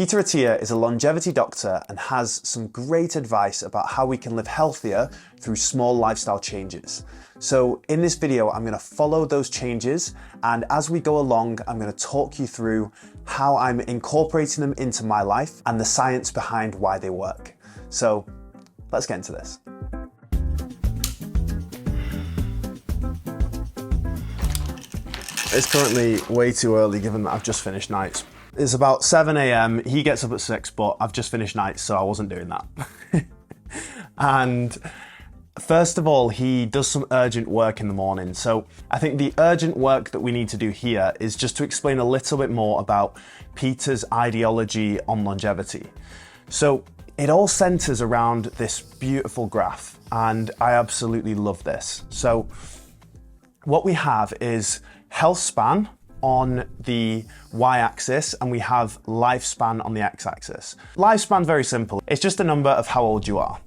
Peter Attia is a longevity doctor and has some great advice about how we can live healthier through small lifestyle changes. So in this video, I'm going to follow those changes, and as we go along, I'm going to talk you through how I'm incorporating them into my life and the science behind why they work. So let's get into this. It's currently way too early given that I've just finished nights. It's about 7 a.m. He gets up at 6, but I've just finished nights, so I wasn't doing that. And first of all, he does some urgent work in the morning. So I think the urgent work that we need to do here is just to explain a little bit more about Peter's ideology on longevity. So it all centers around this beautiful graph, and I absolutely love this. So what we have is health span on the y-axis, and we have lifespan on the x-axis. Lifespan's very simple. It's just a number of how old you are.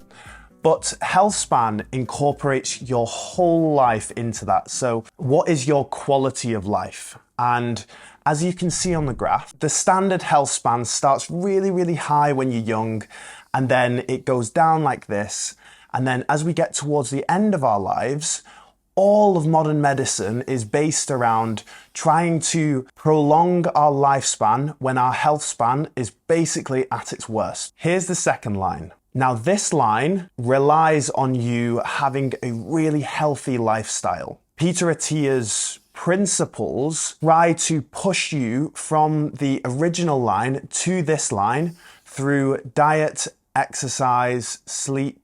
But health span incorporates your whole life into that. So what is your quality of life? And as you can see on the graph, the standard health span starts really, really high when you're young, and then it goes down like this. And then as we get towards the end of our lives, all of modern medicine is based around trying to prolong our lifespan when our health span is basically at its worst. Here's the second line. Now, this line relies on you having a really healthy lifestyle. Peter Attia's principles try to push you from the original line to this line through diet, exercise, sleep,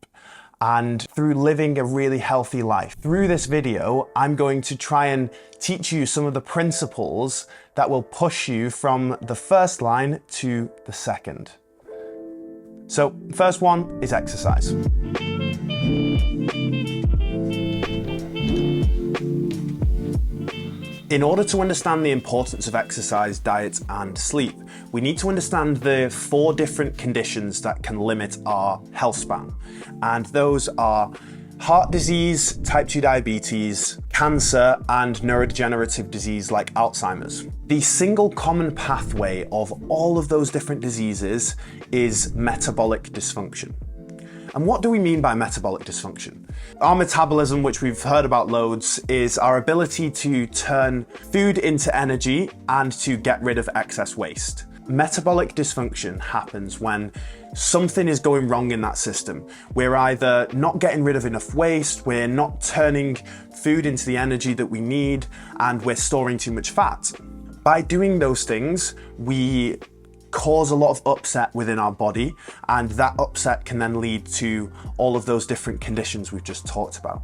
and through living a really healthy life. Through this video, I'm going to try and teach you some of the principles that will push you from the first line to the second. So, first one is exercise. In order to understand the importance of exercise, diet, and sleep, we need to understand the 4 different conditions that can limit our health span. And those are heart disease, type 2 diabetes, cancer, and neurodegenerative disease like Alzheimer's. The single common pathway of all of those different diseases is metabolic dysfunction. And what do we mean by metabolic dysfunction? Our metabolism, which we've heard about loads, is our ability to turn food into energy and to get rid of excess waste. Metabolic dysfunction happens when something is going wrong in that system. We're either not getting rid of enough waste, we're not turning food into the energy that we need, and we're storing too much fat. By doing those things, we cause a lot of upset within our body, and that upset can then lead to all of those different conditions we've just talked about.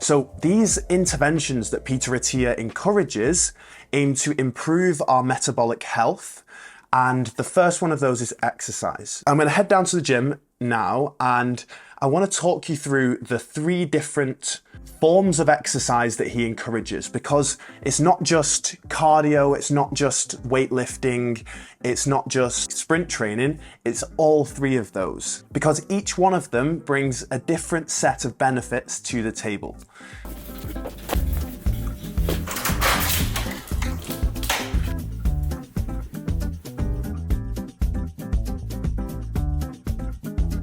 So these interventions that Peter Attia encourages aim to improve our metabolic health, and the first one of those is exercise. I'm going to head down to the gym now, and I want to talk you through the 3 different forms of exercise that he encourages, because it's not just cardio, it's not just weightlifting, it's not just sprint training, it's all 3 of those, because each one of them brings a different set of benefits to the table.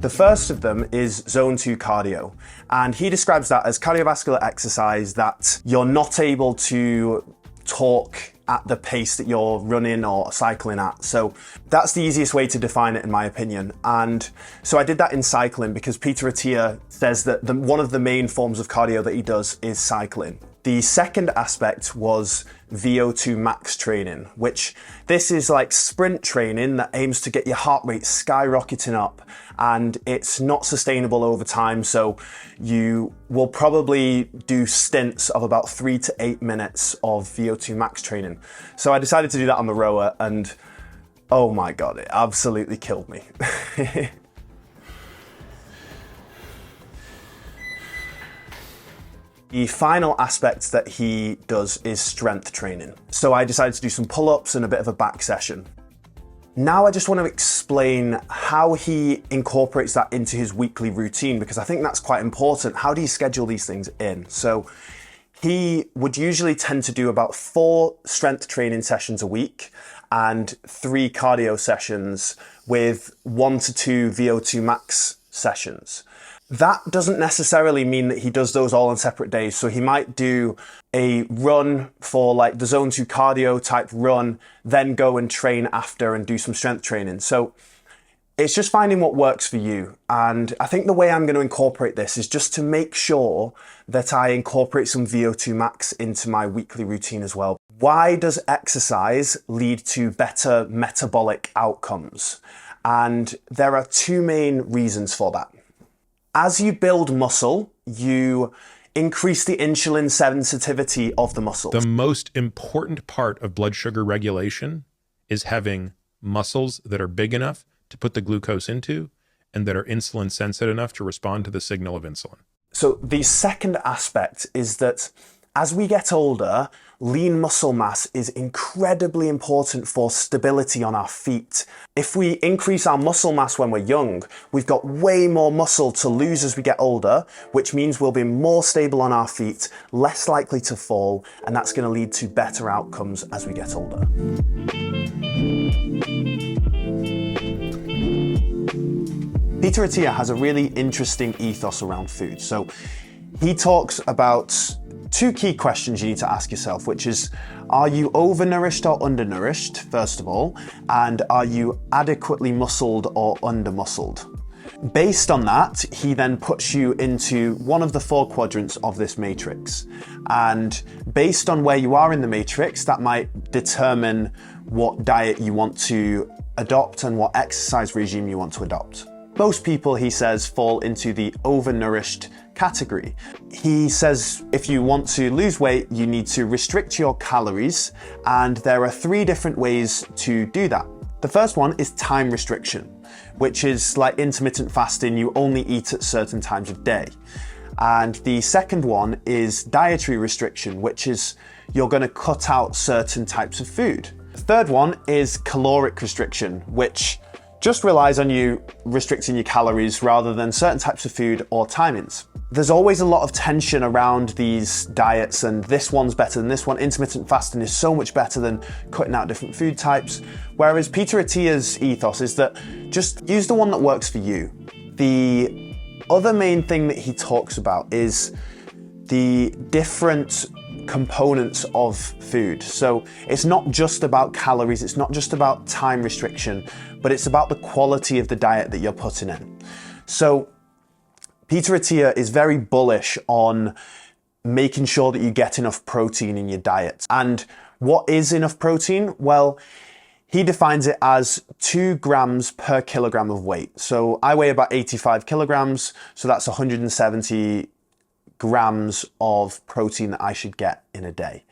The first of them is zone 2 cardio, and he describes that as cardiovascular exercise that you're not able to talk at the pace that you're running or cycling at. So that's the easiest way to define it, in my opinion. And so I did that in cycling because Peter Attia says that one of the main forms of cardio that he does is cycling. The second aspect was VO2 max training, which this is like sprint training that aims to get your heart rate skyrocketing up, and it's not sustainable over time. So you will probably do stints of about 3 to 8 minutes of VO2 max training. So I decided to do that on the rower, and oh my God, it absolutely killed me. The final aspect that he does is strength training. So I decided to do some pull-ups and a bit of a back session. Now I just want to explain how he incorporates that into his weekly routine, because I think that's quite important. How do you schedule these things in? So he would usually tend to do about 4 strength training sessions a week and 3 cardio sessions with 1 to 2 VO2 max sessions. That doesn't necessarily mean that he does those all on separate days. So he might do a run for like the zone 2 cardio type run, then go and train after and do some strength training. So it's just finding what works for you. And I think the way I'm going to incorporate this is just to make sure that I incorporate some VO2 max into my weekly routine as well. Why does exercise lead to better metabolic outcomes? And there are two main reasons for that. As you build muscle, you increase the insulin sensitivity of the muscle. The most important part of blood sugar regulation is having muscles that are big enough to put the glucose into and that are insulin sensitive enough to respond to the signal of insulin. So the second aspect is that as we get older, lean muscle mass is incredibly important for stability on our feet. If we increase our muscle mass when we're young, we've got way more muscle to lose as we get older, which means we'll be more stable on our feet, less likely to fall, and that's going to lead to better outcomes as we get older. Peter Attia has a really interesting ethos around food. So he talks about two key questions you need to ask yourself, which is, are you overnourished or undernourished, first of all? And are you adequately muscled or undermuscled? Based on that, he then puts you into one of the 4 quadrants of this matrix. And based on where you are in the matrix, that might determine what diet you want to adopt and what exercise regime you want to adopt. Most people, he says, fall into the overnourished category. He says if you want to lose weight, you need to restrict your calories, and there are 3 different ways to do that. The first one is time restriction, which is like intermittent fasting. You only eat at certain times of day. And the second one is dietary restriction, which is you're going to cut out certain types of food. The third one is caloric restriction, which just relies on you restricting your calories rather than certain types of food or timings. There's always a lot of tension around these diets, and this one's better than this one. Intermittent fasting is so much better than cutting out different food types. Whereas Peter Attia's ethos is that just use the one that works for you. The other main thing that he talks about is the different components of food. So it's not just about calories, it's not just about time restriction, but it's about the quality of the diet that you're putting in. So Peter Attia is very bullish on making sure that you get enough protein in your diet. And what is enough protein? Well, he defines it as 2 grams per kilogram of weight. So I weigh about 85 kilograms, so that's 170 grams of protein that I should get in a day.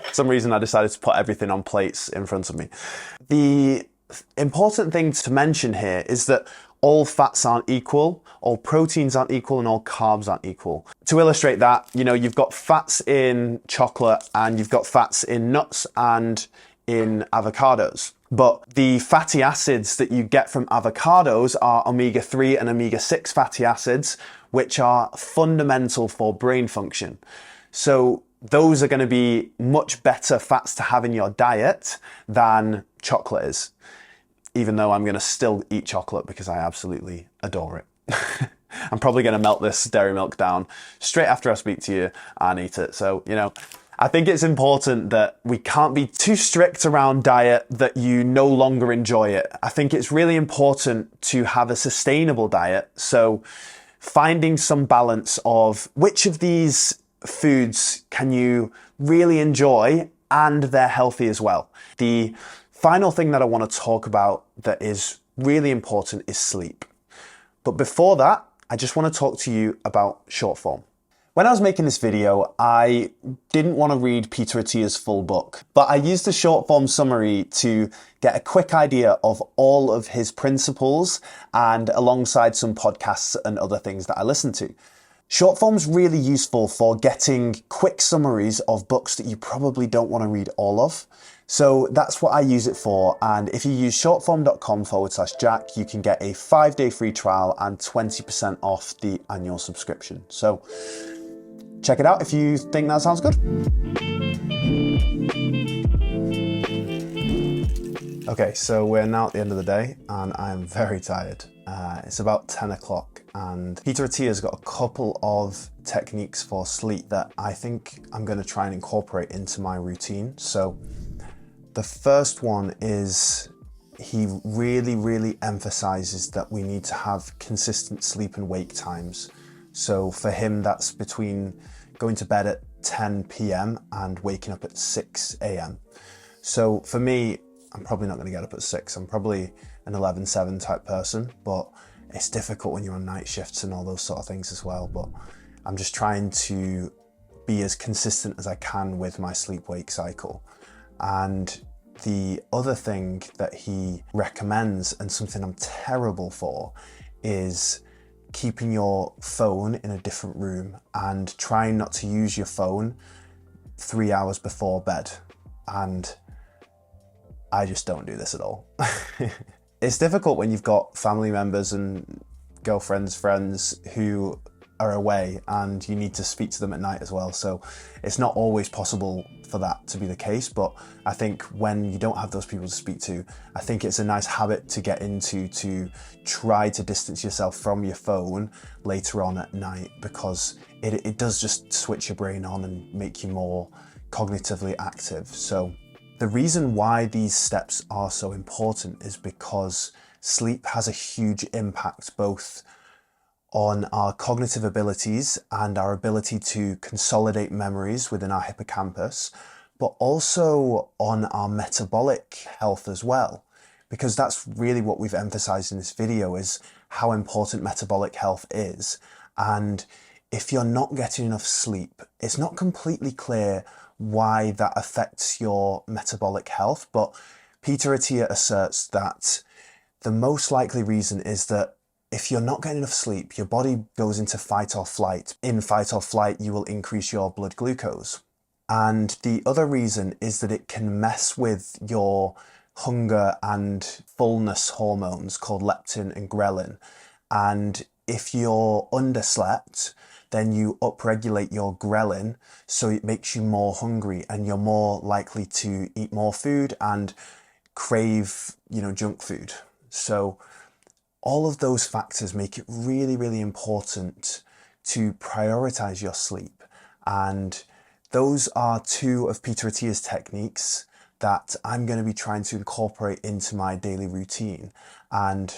For some reason I decided to put everything on plates in front of me. The important thing to mention here is that all fats aren't equal, all proteins aren't equal, and all carbs aren't equal. To illustrate that, you've got fats in chocolate and you've got fats in nuts and in avocados. But the fatty acids that you get from avocados are omega-3 and omega-6 fatty acids, which are fundamental for brain function. So those are going to be much better fats to have in your diet than chocolate is. Even though I'm going to still eat chocolate because I absolutely adore it. I'm probably going to melt this dairy milk down straight after I speak to you and eat it. So, I think it's important that we can't be too strict around diet that you no longer enjoy it. I think it's really important to have a sustainable diet. So finding some balance of which of these foods can you really enjoy and they're healthy as well. The final thing that I want to talk about that is really important is sleep. But before that, I just want to talk to you about short form. When I was making this video, I didn't want to read Peter Attia's full book, but I used the short form summary to get a quick idea of all of his principles and alongside some podcasts and other things that I listen to. Short form's really useful for getting quick summaries of books that you probably don't want to read all of. So that's what I use it for. And if you use shortform.com/Jack, you can get a 5-day free trial and 20% off the annual subscription. So check it out if you think that sounds good. Okay, so we're now at the end of the day and I'm very tired. It's about 10 o'clock and Peter Attia's got a couple of techniques for sleep that I think I'm going to try and incorporate into my routine. So the first one is he really emphasizes that we need to have consistent sleep and wake times. So for him, that's between going to bed at 10 p.m. and waking up at 6 a.m. So for me, I'm probably not going to get up at 6. I'm probably an 11-7 type person, but it's difficult when you're on night shifts and all those sort of things as well. But I'm just trying to be as consistent as I can with my sleep-wake cycle. And the other thing that he recommends, and something I'm terrible for, is keeping your phone in a different room and trying not to use your phone 3 hours before bed. And I just don't do this at all. It's difficult when you've got family members and girlfriends, friends who are away and you need to speak to them at night as well. So it's not always possible for that to be the case. But I think when you don't have those people to speak to, I think it's a nice habit to get into, to try to distance yourself from your phone later on at night, because it does just switch your brain on and make you more cognitively active. So the reason why these steps are so important is because sleep has a huge impact both on our cognitive abilities and our ability to consolidate memories within our hippocampus, but also on our metabolic health as well. Because that's really what we've emphasized in this video, is how important metabolic health is. And if you're not getting enough sleep, it's not completely clear why that affects your metabolic health, but Peter Attia asserts that the most likely reason is that if you're not getting enough sleep, your body goes into fight or flight. In fight or flight, you will increase your blood glucose. And the other reason is that it can mess with your hunger and fullness hormones called leptin and ghrelin. And if you're underslept, then you upregulate your ghrelin, so it makes you more hungry and you're more likely to eat more food and crave, junk food. So all of those factors make it really important to prioritize your sleep. And those are two of Peter Attia's techniques that I'm going to be trying to incorporate into my daily routine. And,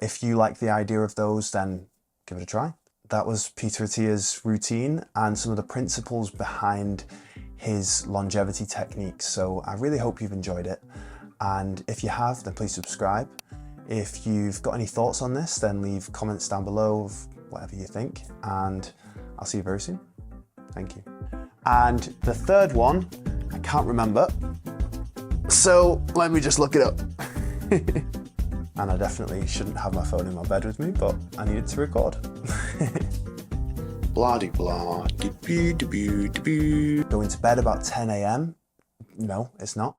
if you like the idea of those, then give it a try. That was Peter Attia's routine and some of the principles behind his longevity techniques. So I really hope you've enjoyed it. And if you have, then please subscribe. If you've got any thoughts on this, then leave comments down below of whatever you think. And I'll see you very soon. Thank you. And the third one, I can't remember. So let me just look it up. And I definitely shouldn't have my phone in my bed with me, but I needed to record. Blah-de-blah. Going to bed about 10 a.m. No, it's not.